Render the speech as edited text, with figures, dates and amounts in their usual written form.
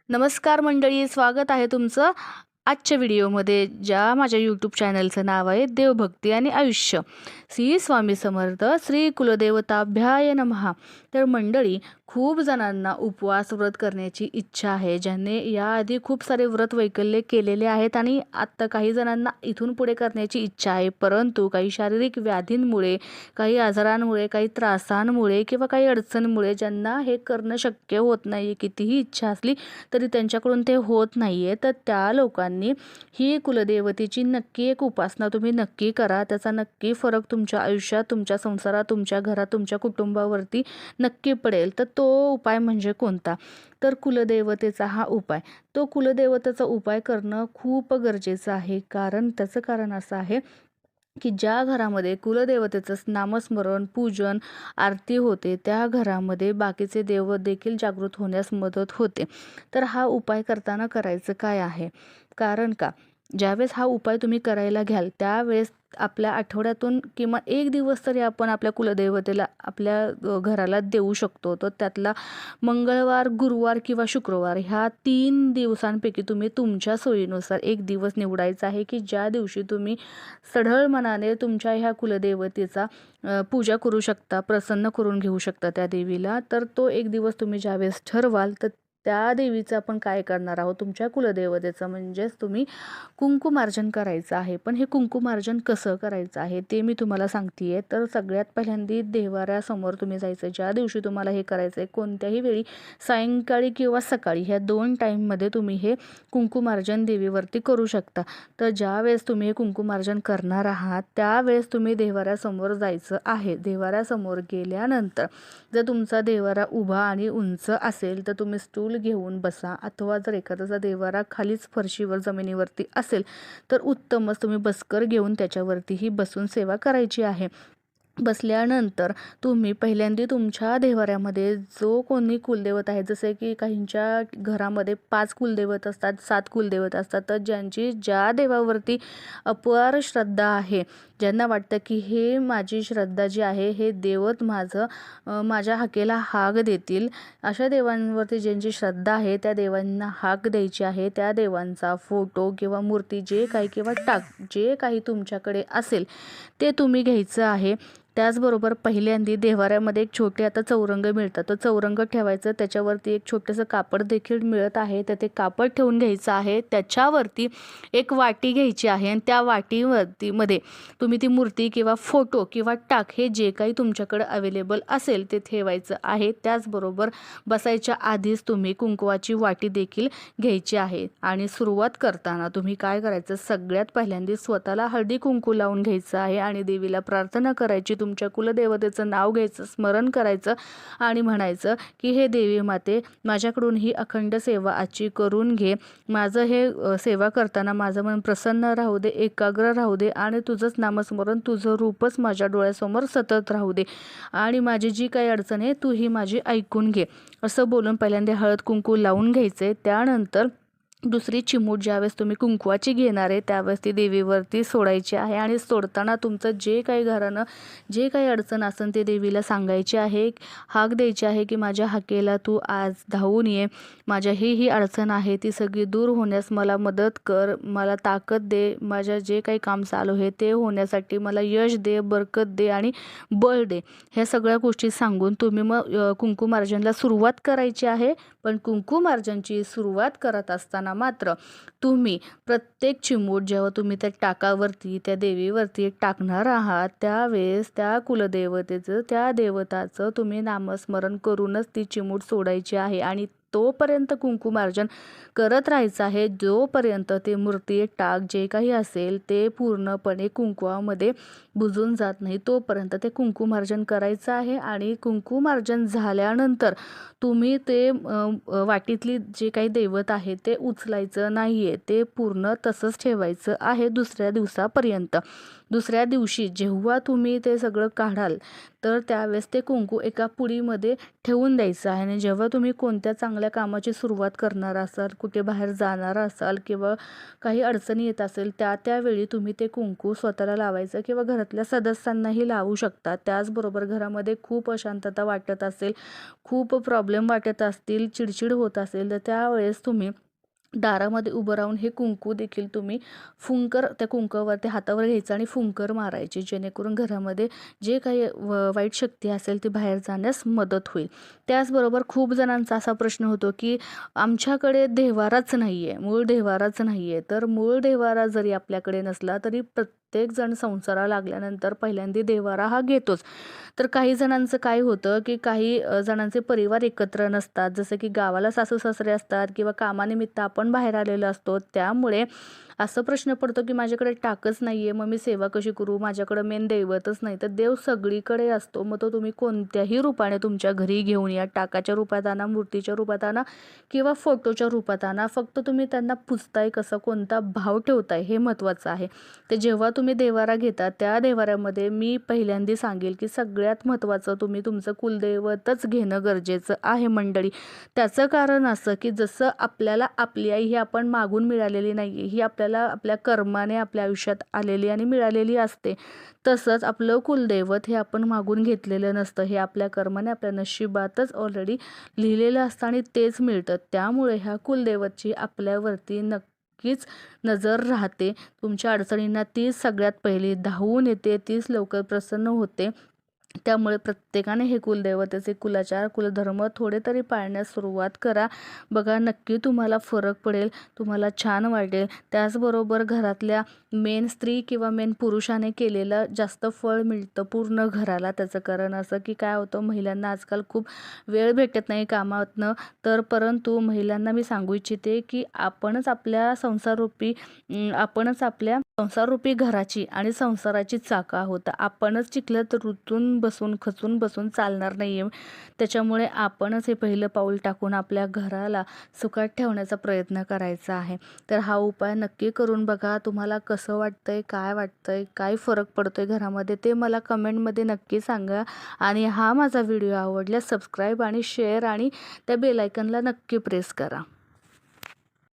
नमस्कार मंडळी, स्वागत आहे तुमचं आजच्या व्हिडिओमध्ये. ज्या माझ्या यूट्यूब चॅनलचं नाव आहे देवभक्ती आणि आयुष्य. श्री स्वामी समर्थ, श्री कुलदेवताभ्याय नमः. तर मंडळी, खूप जणांना उपवास व्रत करण्याची इच्छा आहे, ज्यांनी याआधी खूप सारे व्रत वैकल्य केलेले आहेत आणि आत्ता काही जणांना इथून पुढे करण्याची इच्छा आहे. परंतु काही शारीरिक व्याधींमुळे, काही आजारांमुळे, काही त्रासांमुळे किंवा काही अडचणीमुळे ज्यांना हे करणं शक्य होत नाही, कितीही इच्छा असली तरी त्यांच्याकडून ते होत नाही आहे. तर त्या लोकांनी ही कुलदेवतेची नक्की एक उपासना तुम्ही नक्की करा. त्याचा नक्की फरक तुमच्या आयुष्यात, तुमच्या संसारात, तुमच्या घरात, तुमच्या कुटुंबावरती नक्की पडेल. तर तो उपाय म्हणजे कोणता? तर कुलदेवतेचा हा उपाय. तो कुलदेवतेचा उपाय करणं खूप गरजेचं आहे. त्याचं कारण असं आहे की ज्या घरामध्ये कुलदेवतेचं नामस्मरण, पूजन, आरती होते, त्या घरामध्ये बाकीचे देव देखील जागृत होण्यास मदत होते. तर हा उपाय करताना करायचं काय आहे? कारण का ज्यावेळेस हा उपाय तुम्ही करायला घ्याल, त्यावेळेस आपल्या आठवड्यातून किंवा एक दिवस तरी आपण आपल्या कुलदेवतेला आपल्या घराला देऊ शकतो. तर त्यातला मंगळवार, गुरुवार किंवा शुक्रवार ह्या 3 दिवसांपैकी तुम्ही तुमच्या सोयीनुसार एक दिवस निवडायचा आहे, की ज्या दिवशी तुम्ही सढळ मनाने तुमच्या ह्या कुलदेवतेचा पूजा करू शकता, प्रसन्न करून घेऊ शकता त्या देवीला. तर तो एक दिवस तुम्ही ज्यावेळेस ठरवाल, तर त्या देवीचं आपण काय करणार आहोत, तुमच्या कुलदेवतेचं म्हणजेच तुम्ही कुंकुमार्जन करायचं आहे. पण हे कुंकुमार्जन कसं करायचं आहे ते मी तुम्हाला सांगते आहे. तर सगळ्यात पहिल्यांदा देव्हाऱ्यासमोर तुम्ही जायचं. ज्या दिवशी तुम्हाला हे करायचं आहे, कोणत्याही वेळी सायंकाळी किंवा सकाळी ह्या 2 टाईममध्ये तुम्ही हे कुंकुमार्जन देवीवरती करू शकता. तर ज्यावेळेस तुम्ही हे कुंकुमार्जन करणार आहात, त्यावेळेस तुम्ही देव्हाऱ्यासमोर जायचं आहे. देव्हाऱ्यासमोर गेल्यानंतर जर तुमचा देव्हारा उभा आणि उंच असेल तर तुम्ही स्टूल घेऊन बसा, अथवा जर एखाद्याचा देव्हारा खालीच फरशीवर जमिनीवरती असेल तर उत्तमच, तुम्ही बसकर घेऊन त्याच्यावरतीही बसून सेवा करायची आहे. बसल्यानंतर तुम्ही पहिल्यांदा तुमच्या देव्हाऱ्यामध्ये जो कोणी कुलदैवत आहे, जसे की काहींच्या घरामध्ये 5 कुलदैवत असतात, 7 कुलदैवत असतात. तर ज्यांची ज्या देवावरती अपार श्रद्धा आहे, ज्यांना वाटतं की हे माझी श्रद्धा जी आहे, हे देवत माझ्या हाकेला हाक देतील, अशा देवांवरती ज्यांची श्रद्धा आहे त्या देवांना हाक द्यायची आहे. त्या देवांचा फोटो किंवा मूर्ती जे काही किंवा जे काही तुमच्याकडे असेल ते तुम्ही घ्यायचं आहे. त्याचबरोबर पहिल्यांदा देव्हाऱ्यामध्ये एक छोटे आता चौरंग मिळतात, तर चौरंग ठेवायचं, त्याच्यावरती एक छोटंसं कापड देखील मिळत आहे, तर ते कापड ठेवून घ्यायचं आहे. त्याच्यावरती एक वाटी घ्यायची आहे आणि त्या मध्ये तुम्ही ती मूर्ती किंवा फोटो किंवा टाक हे जे काही तुमच्याकडे अवेलेबल असेल ते ठेवायचं आहे. त्याचबरोबर बसायच्या आधीच तुम्ही कुंकवाची वाटी देखील घ्यायची आहे. आणि सुरुवात करताना तुम्ही काय करायचं, सगळ्यात पहिल्यांदा स्वतःला हळदी कुंकू लावून घ्यायचं आहे आणि देवीला प्रार्थना करायची, तुमच्या कुलदेवतेचं नाव घ्यायचं, स्मरण करायचं आणि म्हणायचं की हे देवी माते, माझ्याकडून ही अखंड सेवा आजची करून घे. माझं हे सेवा करताना माझं मन प्रसन्न राहू दे, एकाग्र राहू दे आणि तुझंच नामस्मरण, तुझं रूपच माझ्या डोळ्यासमोर सतत राहू दे आणि माझी जी काही अडचण आहे तू ही माझी ऐकून घे, असं बोलून पहिल्यांदा हळद कुंकू लावून घ्यायचे. त्यानंतर दुसरी चिमूट ज्यावेळेस तुम्ही कुंकवाची घेणार आहे त्यावेळेस ती देवीवरती सोडायची आहे आणि सोडताना तुमचं जे काही घरानं जे काही अडचण असेल ते देवीला सांगायचे आहे, हाक द्यायची आहे की माझ्या हाकेला तू आज धावून ये, माझ्या ही अडचण आहे ती सगळी दूर होण्यास मला मदत कर, मला ताकद दे, माझ्या जे काही काम चालू आहे ते होण्यासाठी मला यश दे, बरकत दे आणि बळ दे. ह्या सगळ्या गोष्टी सांगून तुम्ही मग कुंकुमार्जनला सुरुवात करायची आहे. पण कुंकुमार्जनची सुरुवात करत असताना मात्र तुम्ही प्रत्येक चिमूट जेव्हा तुम्ही त्या टाकावरती, त्या देवीवरती टाकणार आहात, त्यावेळेस त्या कुलदेवतेचं, त्या देवताचं तुम्ही नामस्मरण करूनच ती चिमूट सोडायची आहे आणि तोपर्यंत कुंकुमार्जन करत राहायचं आहे जोपर्यंत ते मूर्ती, टाक जे काही असेल ते पूर्णपणे कुंकवामध्ये बुजून जात नाही, तोपर्यंत ते कुंकुमार्जन करायचं आहे. आणि कुंकुमार्जन झाल्यानंतर तुम्ही ते वाटीतली जे काही दैवत आहे ते उचलायचं नाही आहे, ते पूर्ण तसंच ठेवायचं आहे दुसऱ्या दिवसापर्यंत. दुसऱ्या दिवशी जेव्हा तुम्ही ते सगळं काढाल तर त्यावेळेस ते कुंकू एका पुडीमध्ये ठेवून द्यायचं आहे. आणि जेव्हा तुम्ही कोणत्या चांगल्या कामाची सुरुवात करणार असाल, कुठे बाहेर जाणार असाल किंवा काही अडचणी येत असेल, त्यावेळी तुम्ही ते कुंकू स्वतःला लावायचं किंवा घरात घरातल्या सदस्यांनाही लावू शकता. त्याचबरोबर घरामध्ये खूप अशांतता वाटत असेल, खूप प्रॉब्लेम वाटत असतील, चिडचिड होत असेल, तर त्यावेळेस तुम्ही दारामध्ये उभं राहून हे कुंकू देखील तुम्ही त्या कुंकावरती हातावर घ्यायचं आणि फुंकर मारायची, जेणेकरून घरामध्ये जे काही वाईट शक्ती असेल ती बाहेर जाण्यास मदत होईल. त्याचबरोबर खूप जणांचा असा प्रश्न होतो की आमच्याकडे देव्हाराच नाही आहे, मूळ देव्हाराच नाही आहे. तर मूळ देव्हारा जरी आपल्याकडे नसला तरी प्रत्येक जण संसाराला लागल्यानंतर पहिल्यांदा देव्हारा हा घेतोच. तर काही जणांचं काय होतं की काही जणांचे परिवार एकत्र नसतात, जसं की गावाला सासू सासरे असतात किंवा कामानिमित्त आपण बाहेर आलेलो असतो. त्यामुळे असं प्रश्न पडतो की माझ्याकडे टाकच नाही आहे, मग मी सेवा कशी करू, माझ्याकडं मेन दैवतच नाही. तर देव सगळीकडे असतो, मग तो तुम्ही कोणत्याही रूपाने तुमच्या घरी घेऊन या, टाकाच्या रूपात आणा, मूर्तीच्या रूपात आणा किंवा फोटोच्या रूपात आणा. फक्त तुम्ही त्यांना पुजताय कसं, कोणता भाव ठेवताय हे महत्त्वाचं आहे. तर जेव्हा तुम्ही देवारा घेता त्या देवाऱ्यामध्ये मी पहिल्यांदा सांगेल की सगळ्यात महत्त्वाचं तुम्ही तुमचं कुलदैवतच घेणं गरजेचं आहे मंडळी. त्याचं कारण असं की जसं आपल्याला आपली आई ही आपण मागून मिळालेली नाही आहे, ही आपल्याला आपल्या कर्माने आपल्या आयुष्यात आलेली आणि मिळालेली असते. तसंच आपलं कुलदैवत हे आपण मागून घेतलेलं नसतं, हे आपल्या कर्माने आपल्या नशिबातच ऑलरेडी लिहिलेलं असतं आणि तेच मिळतं. त्यामुळे ह्या कुलदैवतची आपल्यावरती नक्कीच नजर राहते. तुमच्या अडचणींना तीच सगळ्यात पहिली धावून येते, तीच लवकर प्रसन्न होते. त्यामुळे प्रत्येकाने हे कुलदैवतेचे कुलाचार, कुलधर्म थोडे तरी पाळण्यास सुरुवात करा. बघा नक्की तुम्हाला फरक पडेल, तुम्हाला छान वाटेल. त्याचबरोबर घरातल्या मेन स्त्री किंवा मेन पुरुषाने केलेलं जास्त फळ मिळतं पूर्ण घराला. त्याचं कारण असं की काय होतं, महिलांना आजकाल खूप वेळ भेटत नाही कामातनं. तर परंतु महिलांना मी सांगू इच्छिते की आपणच आपल्या संसाररूपी घराची आणि संसाराची चाकं आहोत. आपणच चिखलात तर रुतून बसून खचून बसून चालणार नाही आहे. त्याच्यामुळे आपणच हे पहिलं पाऊल टाकून आपल्या घराला सुखात ठेवण्याचा प्रयत्न करायचा आहे. तर हा उपाय नक्की करून बघा. तुम्हाला कसं वाटतंय, काय वाटतंय, काय फरक पडतोय घरामध्ये ते मला कमेंटमध्ये नक्की सांगा. आणि हा माझा व्हिडिओ आवडल्यास सबस्क्राईब आणि शेअर आणि त्या बेल आयकॉनला नक्की प्रेस करा.